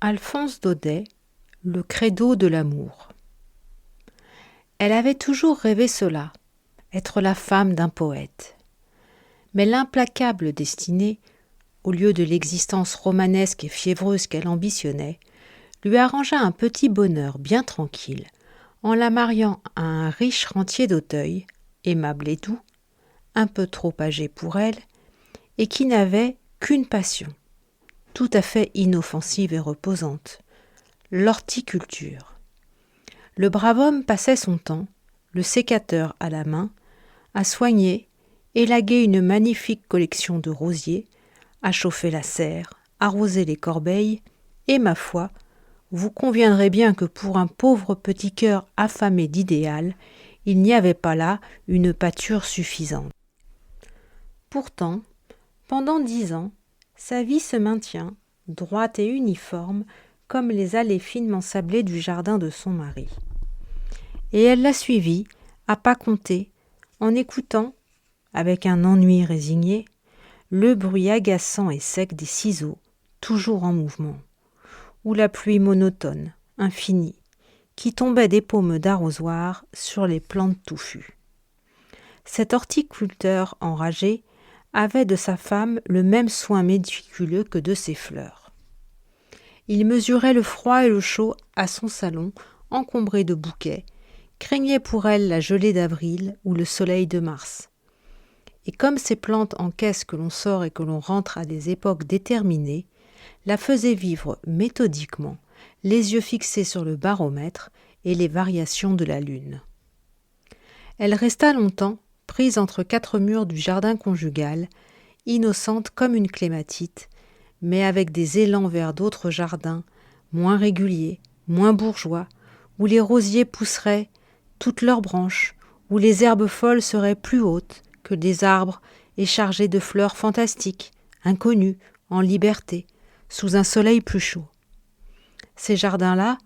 Alphonse Daudet, le credo de l'amour. Elle avait toujours rêvé cela, être la femme d'un poète. Mais l'implacable destinée, au lieu de l'existence romanesque et fiévreuse qu'elle ambitionnait, lui arrangea un petit bonheur bien tranquille, en la mariant à un riche rentier d'Auteuil, aimable et doux, un peu trop âgé pour elle, et qui n'avait qu'une passion, tout à fait inoffensive et reposante, l'horticulture. Le brave homme passait son temps, le sécateur à la main, à soigner, élaguer une magnifique collection de rosiers, à chauffer la serre, arroser les corbeilles, et ma foi, vous conviendrez bien que pour un pauvre petit cœur affamé d'idéal, il n'y avait pas là une pâture suffisante. Pourtant, pendant 10 ans, sa vie se maintient, droite et uniforme, comme les allées finement sablées du jardin de son mari. Et elle l'a suivi, à pas compter, en écoutant, avec un ennui résigné, le bruit agaçant et sec des ciseaux, toujours en mouvement, ou la pluie monotone, infinie, qui tombait des paumes d'arrosoir sur les plantes touffues. Cet horticulteur enragé avait de sa femme le même soin méticuleux que de ses fleurs. Il mesurait le froid et le chaud à son salon, encombré de bouquets, craignait pour elle la gelée d'avril ou le soleil de mars. Et comme ces plantes encaissent que l'on sort et que l'on rentre à des époques déterminées, la faisait vivre méthodiquement, les yeux fixés sur le baromètre et les variations de la lune. Elle resta longtemps prise entre 4 murs du jardin conjugal, innocente comme une clématite, mais avec des élans vers d'autres jardins, moins réguliers, moins bourgeois, où les rosiers pousseraient toutes leurs branches, où les herbes folles seraient plus hautes que des arbres et chargées de fleurs fantastiques, inconnues, en liberté, sous un soleil plus chaud. Ces jardins-là,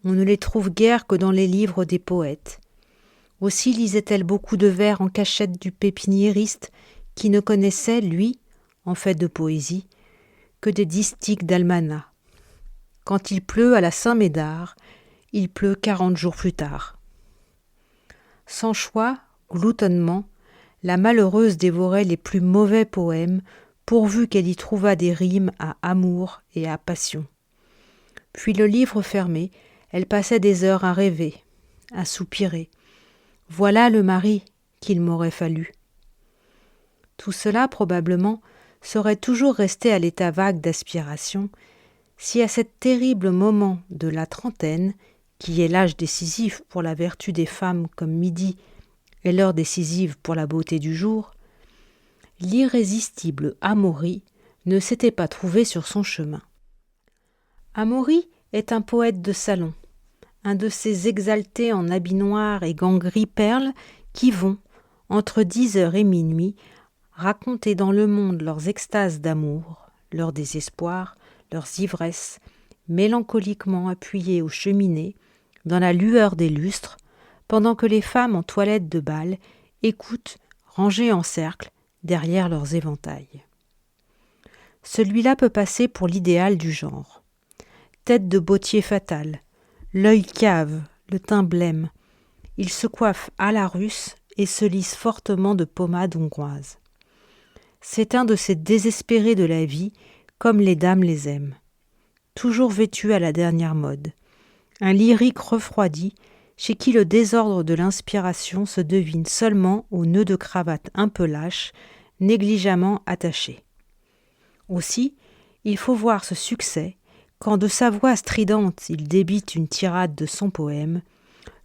on ne les trouve guère que dans les livres des poètes. Aussi lisait-elle beaucoup de vers en cachette du pépiniériste qui ne connaissait, lui, en fait de poésie, que des distiches d'almanach. Quand il pleut à la Saint-Médard, il pleut 40 jours plus tard. Sans choix, gloutonnement, la malheureuse dévorait les plus mauvais poèmes, pourvu qu'elle y trouvât des rimes à amour et à passion. Puis le livre fermé, elle passait des heures à rêver, à soupirer. Voilà le mari qu'il m'aurait fallu. Tout cela, probablement, serait toujours resté à l'état vague d'aspiration, si à cet terrible moment de la trentaine, qui est l'âge décisif pour la vertu des femmes comme midi est l'heure décisive pour la beauté du jour, l'irrésistible Amaury ne s'était pas trouvé sur son chemin. Amaury est un poète de salon, un de ces exaltés en habit noir et gants gris perle qui vont, entre 10 heures et minuit, raconter dans le monde leurs extases d'amour, leurs désespoirs, leurs ivresses, mélancoliquement appuyés aux cheminées, dans la lueur des lustres, pendant que les femmes en toilette de bal écoutent, rangées en cercle, derrière leurs éventails. Celui-là peut passer pour l'idéal du genre. Tête de bottier fatal, l'œil cave, le teint blême. Il se coiffe à la russe et se lisse fortement de pommade hongroise. C'est un de ces désespérés de la vie, comme les dames les aiment. Toujours vêtu à la dernière mode. Un lyrique refroidi, chez qui le désordre de l'inspiration se devine seulement au nœud de cravate un peu lâche, négligemment attaché. Aussi, il faut voir ce succès, quand de sa voix stridente il débite une tirade de son poème,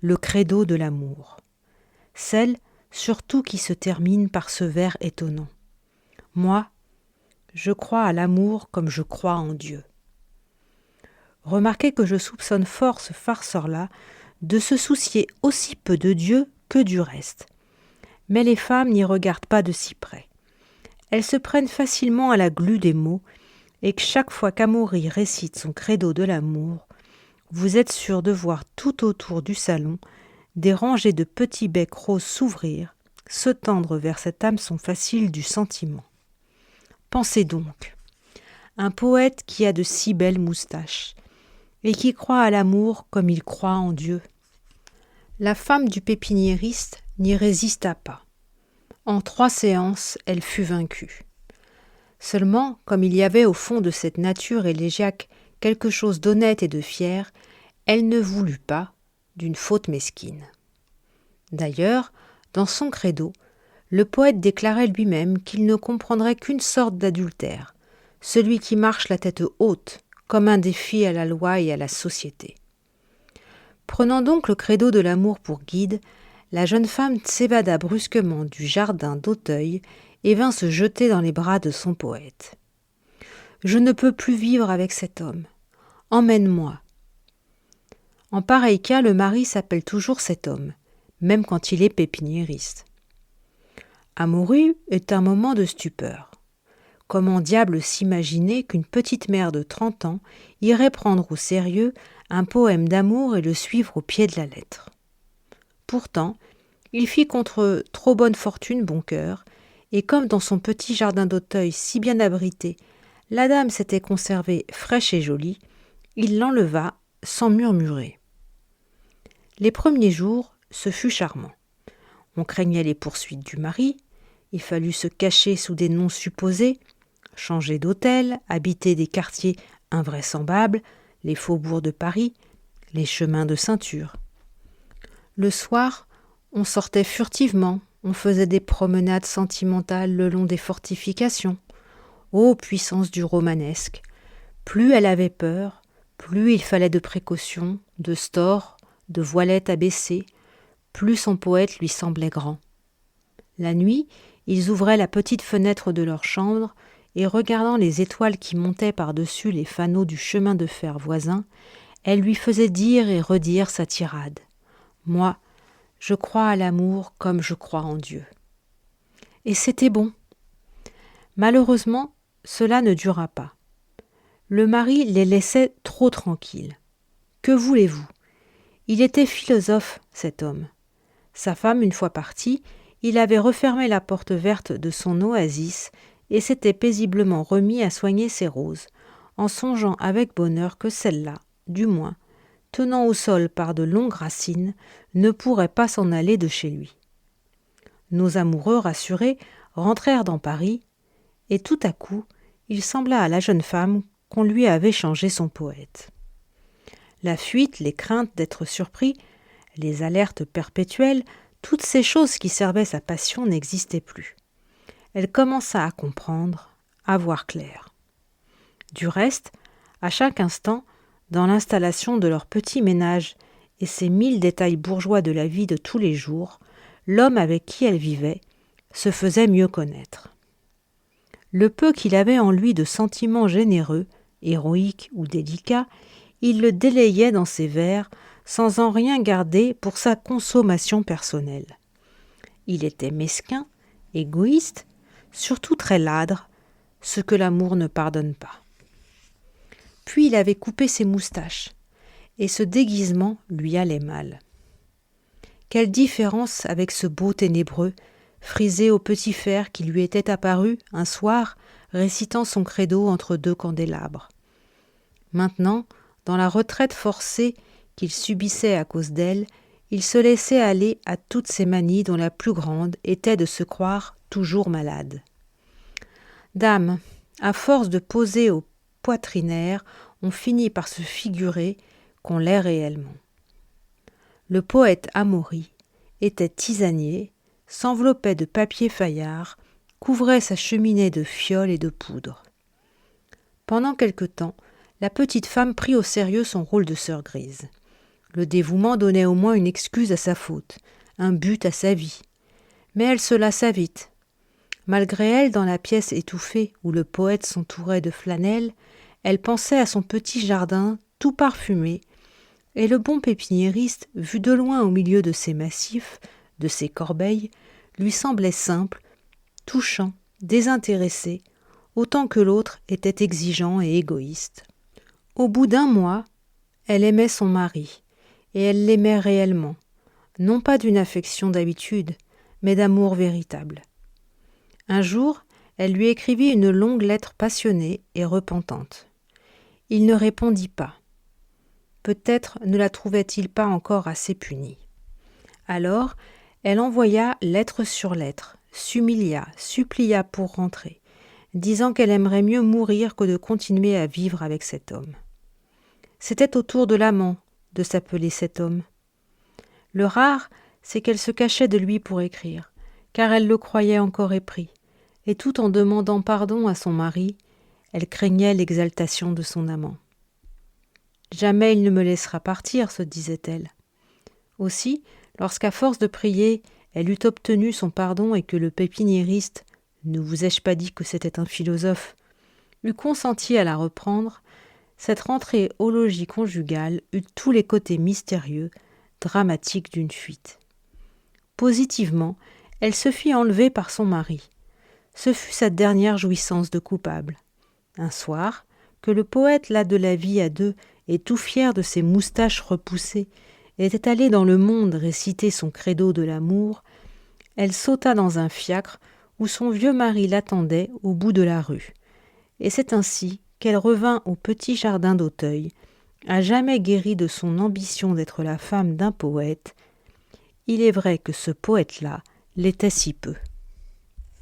le credo de l'amour. Celle, surtout, qui se termine par ce vers étonnant. Moi, je crois à l'amour comme je crois en Dieu. Remarquez que je soupçonne fort ce farceur-là de se soucier aussi peu de Dieu que du reste. Mais les femmes n'y regardent pas de si près. Elles se prennent facilement à la glu des mots et que chaque fois qu'Amaury récite son credo de l'amour, vous êtes sûr de voir tout autour du salon des rangées de petits becs roses s'ouvrir, se tendre vers cet hameçon facile du sentiment. Pensez donc, un poète qui a de si belles moustaches, et qui croit à l'amour comme il croit en Dieu. La femme du pépiniériste n'y résista pas. En 3 séances, elle fut vaincue. Seulement, comme il y avait au fond de cette nature élégiaque quelque chose d'honnête et de fier, elle ne voulut pas d'une faute mesquine. D'ailleurs, dans son credo, le poète déclarait lui-même qu'il ne comprendrait qu'une sorte d'adultère, celui qui marche la tête haute, comme un défi à la loi et à la société. Prenant donc le credo de l'amour pour guide, la jeune femme s'évada brusquement du jardin d'Auteuil et vint se jeter dans les bras de son poète. « Je ne peux plus vivre avec cet homme. Emmène-moi. » En pareil cas, le mari s'appelle toujours cet homme, même quand il est pépiniériste. Amoury est un moment de stupeur. Comment diable s'imaginer qu'une petite mère de 30 ans irait prendre au sérieux un poème d'amour et le suivre au pied de la lettre? Pourtant, il fit contre trop bonne fortune bon cœur, et comme dans son petit jardin d'Auteuil si bien abrité, la dame s'était conservée fraîche et jolie, il l'enleva sans murmurer. Les premiers jours, ce fut charmant. On craignait les poursuites du mari, il fallut se cacher sous des noms supposés, changer d'hôtel, habiter des quartiers invraisemblables, les faubourgs de Paris, les chemins de ceinture. Le soir, on sortait furtivement, on faisait des promenades sentimentales le long des fortifications. Ô puissance du romanesque! Plus elle avait peur, plus il fallait de précautions, de stores, de voilettes à baisser, plus son poète lui semblait grand. La nuit, ils ouvraient la petite fenêtre de leur chambre et regardant les étoiles qui montaient par-dessus les fanaux du chemin de fer voisin, elle lui faisait dire et redire sa tirade. « Moi, je crois à l'amour comme je crois en Dieu. » Et c'était bon. Malheureusement, cela ne dura pas. Le mari les laissait trop tranquilles. Que voulez-vous? Il était philosophe, cet homme. Sa femme, une fois partie, il avait refermé la porte verte de son oasis et s'était paisiblement remis à soigner ses roses, en songeant avec bonheur que celle-là, du moins, tenant au sol par de longues racines, ne pourrait pas s'en aller de chez lui. Nos amoureux rassurés rentrèrent dans Paris, et tout à coup, il sembla à la jeune femme qu'on lui avait changé son poète. La fuite, les craintes d'être surpris, les alertes perpétuelles, toutes ces choses qui servaient sa passion n'existaient plus. Elle commença à comprendre, à voir clair. Du reste, à chaque instant, dans l'installation de leur petit ménage et ces 1000 détails bourgeois de la vie de tous les jours, l'homme avec qui elle vivait se faisait mieux connaître. Le peu qu'il avait en lui de sentiments généreux, héroïques ou délicats, il le délayait dans ses vers sans en rien garder pour sa consommation personnelle. Il était mesquin, égoïste, surtout très ladre, ce que l'amour ne pardonne pas. Puis il avait coupé ses moustaches, et ce déguisement lui allait mal. Quelle différence avec ce beau ténébreux, frisé au petit fer qui lui était apparu, un soir, récitant son credo entre 2 candélabres. Maintenant, dans la retraite forcée qu'il subissait à cause d'elle, il se laissait aller à toutes ces manies dont la plus grande était de se croire toujours malade. Dame, à force de poser au poitrinaire, on finit par se figurer qu'on l'est réellement. Le poète Amaury était tisanier, s'enveloppait de papier fayard, couvrait sa cheminée de fioles et de poudre. Pendant quelque temps, la petite femme prit au sérieux son rôle de sœur grise. Le dévouement donnait au moins une excuse à sa faute, un but à sa vie. Mais elle se lassa vite. Malgré elle, dans la pièce étouffée où le poète s'entourait de flanelle, elle pensait à son petit jardin tout parfumé, et le bon pépiniériste, vu de loin au milieu de ses massifs, de ses corbeilles, lui semblait simple, touchant, désintéressé, autant que l'autre était exigeant et égoïste. Au bout d'1 mois, elle aimait son mari, et elle l'aimait réellement, non pas d'une affection d'habitude, mais d'amour véritable. Un jour, elle lui écrivit une longue lettre passionnée et repentante. Il ne répondit pas. Peut-être ne la trouvait-il pas encore assez punie. Alors, elle envoya lettre sur lettre, s'humilia, supplia pour rentrer, disant qu'elle aimerait mieux mourir que de continuer à vivre avec cet homme. C'était au tour de l'amant de s'appeler cet homme. Le rare, c'est qu'elle se cachait de lui pour écrire, car elle le croyait encore épris, et tout en demandant pardon à son mari, elle craignait l'exaltation de son amant. « Jamais il ne me laissera partir, se disait-elle. Aussi, lorsqu'à force de prier, elle eut obtenu son pardon et que le pépiniériste, ne vous ai-je pas dit que c'était un philosophe, eut consenti à la reprendre, cette rentrée au logis conjugal eut tous les côtés mystérieux, dramatiques d'une fuite. Positivement, elle se fit enlever par son mari. Ce fut sa dernière jouissance de coupable. Un soir, que le poète las de la vie à deux et tout fier de ses moustaches repoussées, était allé dans le monde réciter son credo de l'amour, elle sauta dans un fiacre où son vieux mari l'attendait au bout de la rue. Et c'est ainsi qu'elle revint au petit jardin d'Auteuil, à jamais guérie de son ambition d'être la femme d'un poète. Il est vrai que ce poète-là l'était si peu.